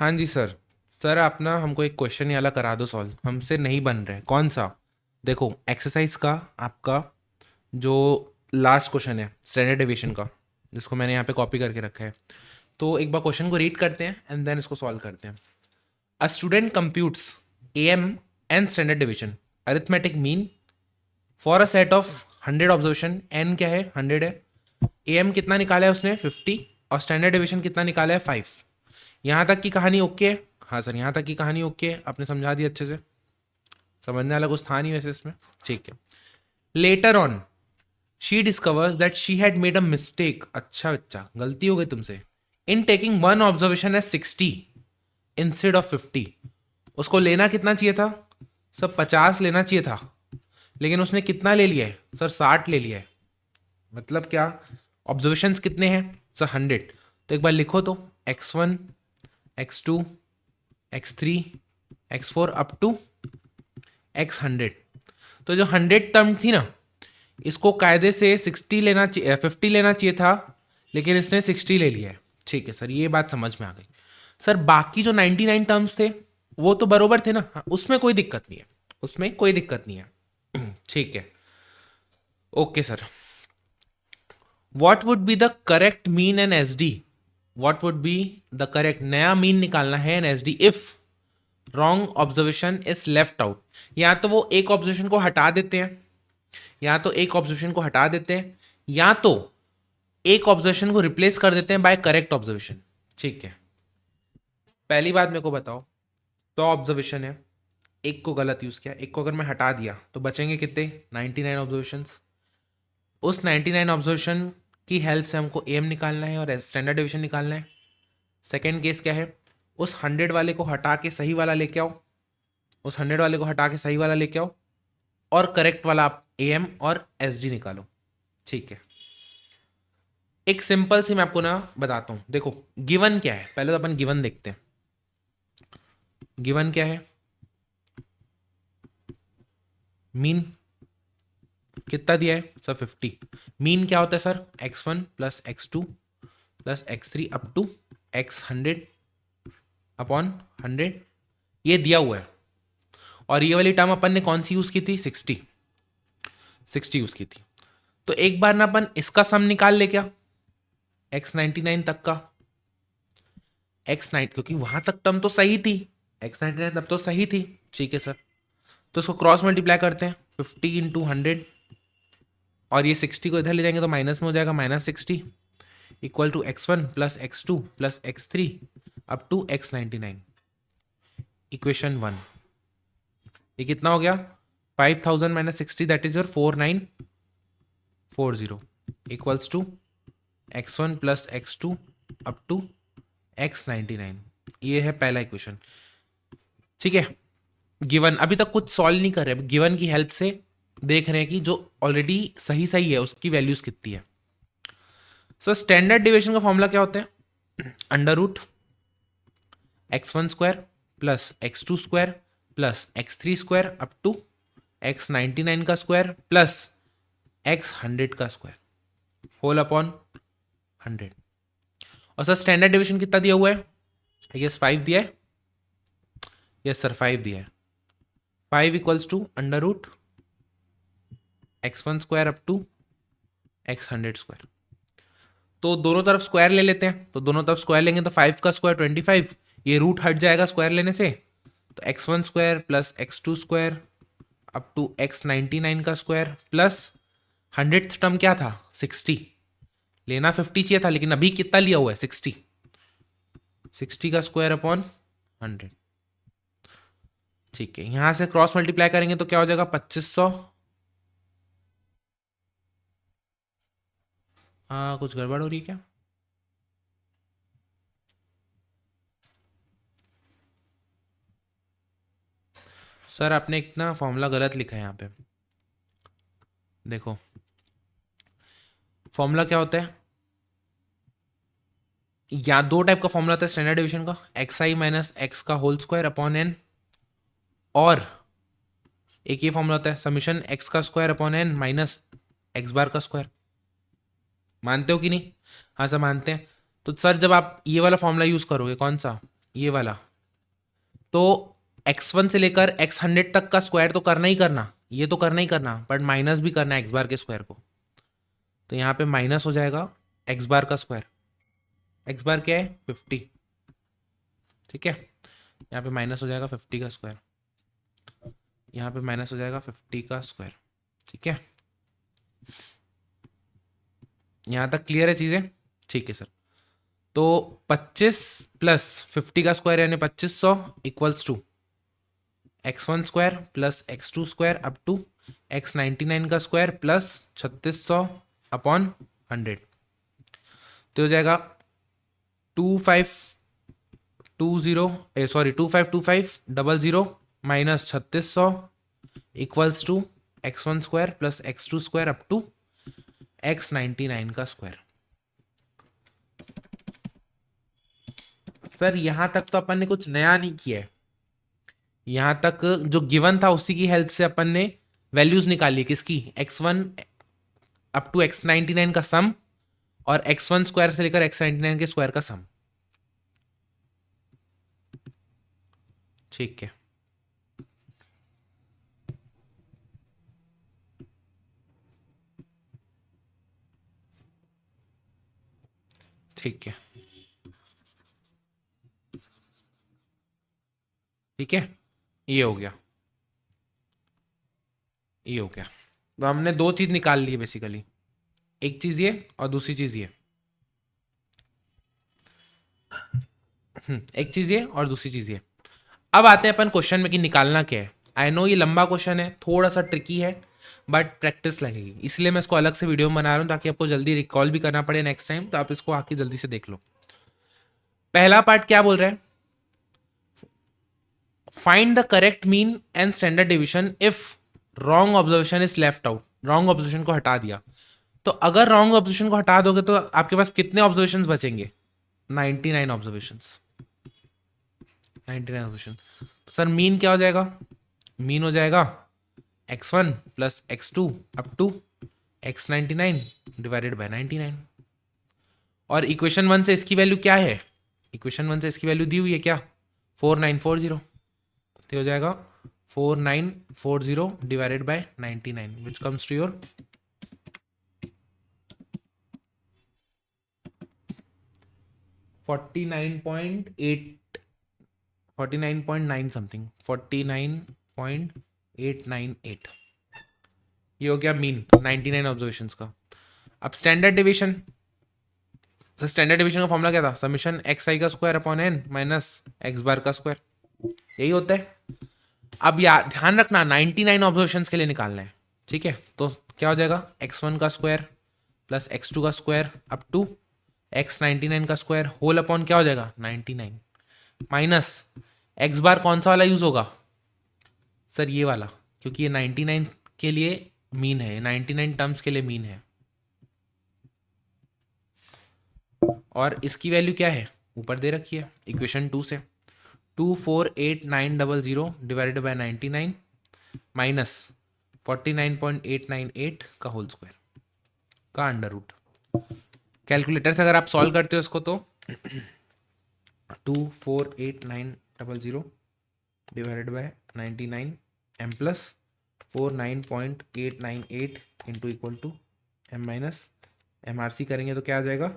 हाँ जी sir. Sir आप ना हमको एक क्वेश्चन ये वाला करा दो सॉल्व, हमसे नहीं बन रहा है। कौन सा? देखो एक्सरसाइज का आपका जो लास्ट क्वेश्चन है स्टैंडर्ड डेविएशन का, जिसको मैंने यहाँ पे कॉपी करके रखा है, तो एक बार क्वेश्चन को रीड करते हैं एंड देन इसको सॉल्व करते हैं। A student computes M and standard deviation arithmetic mean for a set of 100 observation. N क्या है? 100 है। एम कितना निकाला है उसने? 50। और स्टैंडर्ड डेविएशन कितना निकाला है? 5। यहाँ तक की कहानी ओके है? हाँ सर, यहाँ तक की कहानी ओके है, आपने समझा दी अच्छे से, समझने वाला कुछ था नहीं वैसे इसमें। ठीक है। Later on she discovers that she had made a mistake. अच्छा बच्चा, गलती हो गई तुमसे। In taking one observation as 60 instead of 50। उसको लेना कितना चाहिए था सर? 50 लेना चाहिए था, लेकिन उसने कितना ले लिया है सर? 60 ले लिया है। मतलब क्या? ऑब्जर्वेशंस कितने हैं सर? 100। तो एक बार लिखो तो, x1 x2 x3 x4 up to x100। तो जो 100 टर्म थी ना, इसको कायदे से 60 लेना चाहिए, 50 लेना चाहिए था, लेकिन इसने 60 ले लिया है। ठीक है सर, ये बात समझ में आ गई। सर बाकी जो 99 टर्म्स थे वो तो बरोबर थे ना? हाँ, उसमें कोई दिक्कत नहीं है, उसमें कोई दिक्कत नहीं है। ठीक है, okay sir. What would be the correct mean and S D? What would be the correct, नया मीन निकालना है and S D if wrong observation is left out. या तो वो एक ऑब्जर्वेशन को हटा देते हैं, या तो एक ऑब्जर्वेशन को हटा देते हैं, या तो एक ऑब्जर्वेशन को रिप्लेस कर देते हैं बाय करेक्ट ऑब्जर्वेशन। ठीक है, पहली बात मेरे को बताओ, 100 ऑब्जर्वेशन है, एक को गलत यूज किया, एक को अगर मैं हटा दिया तो बचेंगे कितने? 99 ऑब्जर्वेशंस। उस 99 ऑब्जर्वेशन की हेल्प से हमको एम निकालना है और स्टैंडर्ड डिवीजन निकालना है। सेकेंड केस क्या है? उस 100 वाले को हटा के सही वाला लेके आओ, उस 100 वाले को हटा के सही वाला लेके आओ, और करेक्ट वाला आप एम और एस डी निकालो। ठीक है, एक सिंपल सी मैं आपको ना बताता हूं। देखो गिवन क्या है, पहले तो अपन गिवन देखते हैं। गिवन क्या है? मीन कितना दिया है सर? 50। मीन क्या होता है sir? x1 plus x2 plus x3 up to x100 upon 100, ये दिया हुआ है। और ये वाली टर्म अपन ने कौन सी यूज की थी? 60। 60 यूज की थी। तो एक बार ना अपन इसका सम निकाल ले क्या, x99 तक का। x9, क्योंकि वहां तक टर्म तो सही थी, x99 तब तो सही थी। ठीक है सर, तो इसको क्रॉस मल्टीप्लाई करते हैं, 50 इंटू 100, और ये 60 को इधर ले जाएंगे तो माइनस में हो जाएगा, -60 equal to x1 plus x2 plus x3 up to x99। Equation 1, ये कितना हो गया? 5000 minus 60, that is your 4940 equals to x1 plus x2 up to x99। ये है पहला इक्वेशन। ठीक है, गिवन अभी तक कुछ सॉल्व नहीं कर रहे, गिवन की हेल्प से देख रहे हैं कि जो ऑलरेडी सही सही है उसकी वैल्यूज कितनी है। सो स्टैंडर्ड डिविएशन का फॉर्मूला क्या होता है? Under root x1 square plus x2 square plus x3 square up to x99 का स्क्वायर प्लस x100 का स्क्वायर होल अपॉन 100। और सर स्टैंडर्ड डिविएशन कितना दिया हुआ है? यस 5 दिया है। यस सर 5 दिया है। 5 equals to under root x1 square up to x100 square. तो दोनों तरफ स्क्वायर ले लेते हैं, तो दोनों तरफ स्क्वायर लेंगे तो 5 का स्क्वायर 25, ये रूट हट जाएगा स्क्वायर लेने से, तो x1 square plus x2 square up to x99 का स्क्वायर प्लस 100th टर्म क्या था? 60। लेना 50 चाहिए था, लेकिन अभी कितना लिया हुआ है? 60। 60 का स्क्वायर अपॉन 100। ठीक है, यहां से क्रॉस मल्टीप्लाई करेंगे तो क्या हो जाएगा? 2500। कुछ गड़बड़ हो रही है क्या? सर आपने एक ना फॉर्मूला गलत लिखा है यहाँ पे। देखो फॉर्मूला क्या होता है, या दो टाइप का फॉर्मूला होता है स्टैंडर्ड डिवीजन का, एक्स आई माइनस एक्स का होल स्क्वायर अपॉन एन, और एक ये फॉर्मूला होता है समीशन एक्स का square upon N minus X bar का स्क्वायर। मानते हो कि नहीं? हाँ सर मानते हैं। तो सर जब आप ये वाला फॉर्मूला यूज करोगे, कौन सा? ये वाला। तो x1 से लेकर x100 तक का स्क्वायर तो करना ही करना, ये तो करना ही करना, बट माइनस भी करना है x बार के स्क्वायर को। तो यहाँ पे माइनस हो जाएगा x बार का स्क्वायर। x बार क्या है 50, ठीक है। यहाँ पे माइनस हो जाएगा 50 का स्क्वायर, यहाँ पे माइनस हो जाएगा 50 का स्क्वायर, ठीक है। यहाँ तक क्लियर है चीज़ें? ठीक है सर। तो 25 प्लस 50 का स्क्वायर यानी 2500 equals to x1 square plus x2 square up to x99 का स्क्वायर प्लस 3600 अपॉन 100। तो हो जाएगा 2500 minus 3600 equals to x1 square plus x2 square up to x99 का स्क्वायर। सर यहां तक तो अपन ने कुछ नया नहीं किया है, यहां तक जो गिवन था उसी की हेल्प से अपन ने वैल्यूज निकाली, किसकी, x1 अप टू x99 का सम और x1 स्क्वायर से लेकर x99 के स्क्वायर का सम। ठीक है, ठीक है, ठीक है, ये हो गया, ये हो गया। तो हमने दो चीज निकाल ली है बेसिकली, एक चीज ये और दूसरी चीज ये। एक चीज ये और दूसरी चीज ये। अब आते हैं अपन क्वेश्चन में कि निकालना क्या है। आई नो ये लंबा क्वेश्चन है, थोड़ा सा ट्रिकी है, बट प्रैक्टिस लगेगी, इसलिए मैं इसको अलग से वीडियो में बना रहा हूं ताकि आपको जल्दी रिकॉल भी करना पड़े नेक्स्ट टाइम, तो आप इसको आके जल्दी से देख लो। पहला पार्ट क्या बोल रहा है, find the correct mean and standard division if wrong observation is left out. Wrong observation को हटा दिया, तो अगर रॉन्ग ऑब्जर्वेशन को हटा दोगे तो आपके पास कितने ऑब्जर्वेशन बचेंगे, 99 ऑब्जर्वेशन। 99 ऑब्जर्वेशन। तो सर मीन क्या हो जाएगा, मीन हो जाएगा x1 plus x2 up to x99 divided by 99। और इक्वेशन 1 से इसकी वैल्यू क्या है, इक्वेशन 1 से इसकी वैल्यू दी हुई है क्या, 4940। तो हो जाएगा 4940 divided by 99 which comes to your 49.9 something, 49.898। ये हो गया मीन 99 ऑब्जर्वेशंस का। अब स्टैंडर्ड डिवीजन, तो स्टैंडर्ड डिवीजन का फॉर्मूला क्या था, समीशन एक्स आई का square upon N minus X bar का स्क्वायर, यही होता है। अब यार ध्यान रखना 99 ऑब्जर्वेशंस के लिए निकालना है, ठीक है। तो क्या हो जाएगा x1 का स्क्वायर प्लस x2 का स्क्वायर अप टू x99 का स्क्वायर होल अपॉन क्या हो जाएगा 99 माइनस x बार कौन सा वाला यूज होगा, सर ये वाला, क्योंकि ये 99 के लिए मीन है, 99 टर्म्स के लिए मीन है। और इसकी वैल्यू क्या है, ऊपर दे रखी है इक्वेशन 2 से, 248900 डिवाइडेड बाय 99 माइनस 49.898 का होल स्क्वायर का अंडर रूट। कैलकुलेटर से अगर आप सॉल्व करते हो इसको तो 248900 divided by 99 M plus 49.898 into equal to M minus MRC करेंगे तो क्या आ जाएगा,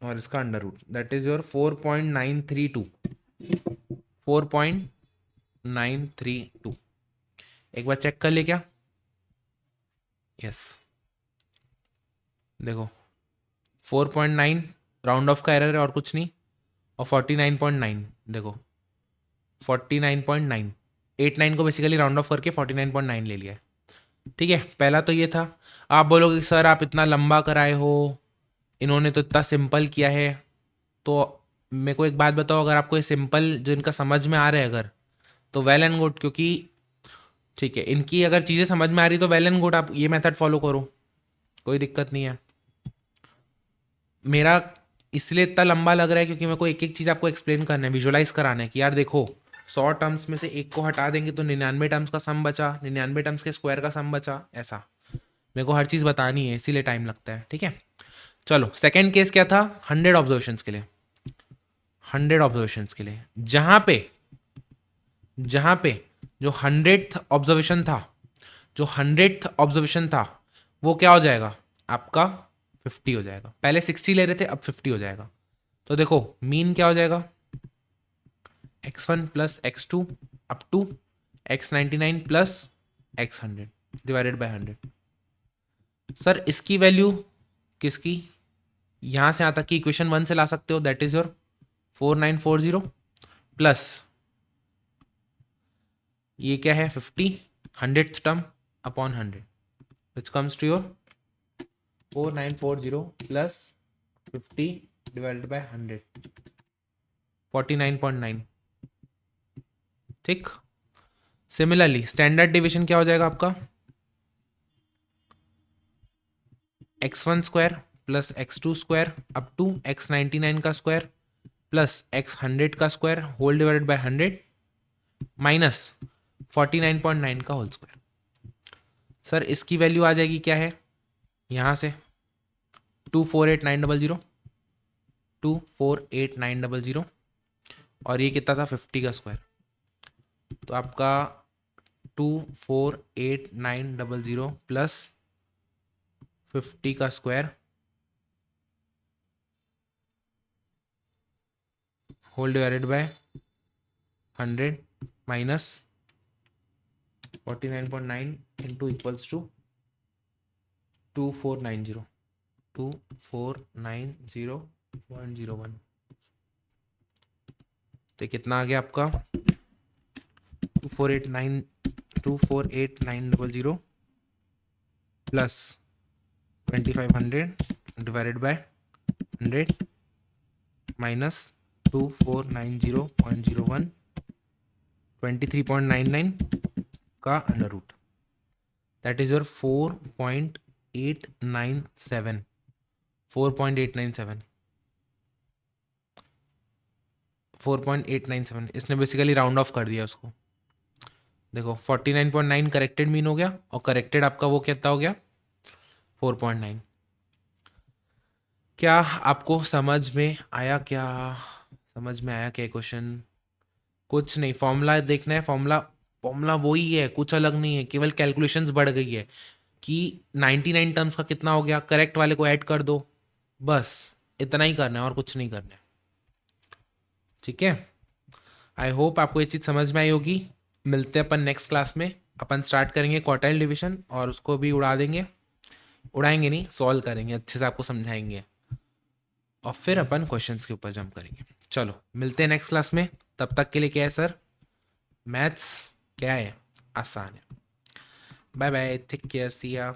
और इसका under root, that is your 4.932, 4.932। एक बार चेक कर ले क्या, यस देखो 4.9 राउंड ऑफ का एरर है और कुछ नहीं, और 49.9 देखो 49.9, 89 को बेसिकली राउंड ऑफ करके 49.9 ले लिया है, ठीक है। पहला तो ये था। आप बोलोगे सर आप इतना लंबा कराए हो, इन्होंने तो इतना सिंपल किया है, तो मेरे को एक बात बताओ, अगर आपको ये सिंपल जो इनका समझ में आ रहा है अगर, तो वेल एंड गुड, क्योंकि ठीक है इनकी अगर चीज़ें समझ में आ रही तो वेल एंड गुड, आप ये मेथड फॉलो करो, कोई दिक्कत नहीं है। मेरा इसलिए इतना लंबा लग रहा है क्योंकि मेरे को एक एक चीज़ आपको एक्सप्लेन करना है, विजुअलाइज कराना है कि यार देखो 100 टर्म्स में से एक को हटा देंगे तो 99 टर्म्स का सम बचा, 99 टर्म्स के स्क्वायर का सम बचा, ऐसा मेरे को हर चीज़ बतानी है, इसीलिए टाइम लगता है, ठीक है। चलो सेकेंड केस क्या था, 100 ऑब्जर्वेशंस के लिए, 100 ऑब्जर्वेशंस के लिए जहां पे जो 100th ऑब्जर्वेशन था, जो 100th ऑब्जर्वेशन था वो क्या हो जाएगा आपका 50 हो जाएगा। पहले 60 ले रहे थे, अब 50 हो जाएगा। तो देखो मीन क्या हो जाएगा, x1 plus x2 up to x99 plus x100 divided by 100। Sir इसकी वैल्यू किसकी, यहां से यहां तक की इक्वेशन 1 से ला सकते हो, दैट इज योर 4940 प्लस ये क्या है 50 100th term upon 100 which comes to your 4940 plus 50 divided by 100 49.9। ठीक, सिमिलरली स्टैंडर्ड डिवीजन क्या हो जाएगा आपका, x1 square plus x2 square up to x99 का स्क्वायर प्लस x100 का square whole divided by 100 minus 49.9 का होल स्क्वायर। सर इसकी value आ जाएगी क्या है, यहां से 248900 248900 और ये कितना था 50 का स्क्वायर, तो आपका 248900 प्लस 50 का square whole divided by 100 minus 49.9 into equals to 2490 2490.01। तो कितना आ गया आपका 248900 प्लस 2500 डिवाइडेड बाय 100 माइनस 2490.01 23.99 का under root, that is your 4.897 4.897। इसने बेसिकली राउंड ऑफ कर दिया उसको। देखो 49.9 करेक्टेड मीन हो गया और करेक्टेड आपका वो कितना हो गया 4.9। क्या आपको समझ में आया, क्या समझ में आया क्या क्वेश्चन? कुछ नहीं, फॉर्मूला देखना है, फॉर्मूला वही है, कुछ अलग नहीं है, केवल कैलकुलेशंस बढ़ गई है कि 99 टर्म्स का कितना हो गया, करेक्ट वाले को ऐड कर दो, बस इतना ही करना है और कुछ नहीं करना है। ठीक है, आई होप आपको ये चीज़ समझ में आई होगी। मिलते हैं अपन नेक्स्ट क्लास में, अपन स्टार्ट करेंगे क्वार्टाइल डिवीजन और उसको भी उड़ा देंगे, उड़ाएंगे नहीं सॉल्व करेंगे, अच्छे से आपको समझाएंगे और फिर अपन क्वेश्चंस के ऊपर जंप करेंगे। चलो मिलते हैं नेक्स्ट क्लास में, तब तक के लिए क्या है सर, मैथ्स क्या है, आसान है। बाय बाय, टेक केयर, सी या।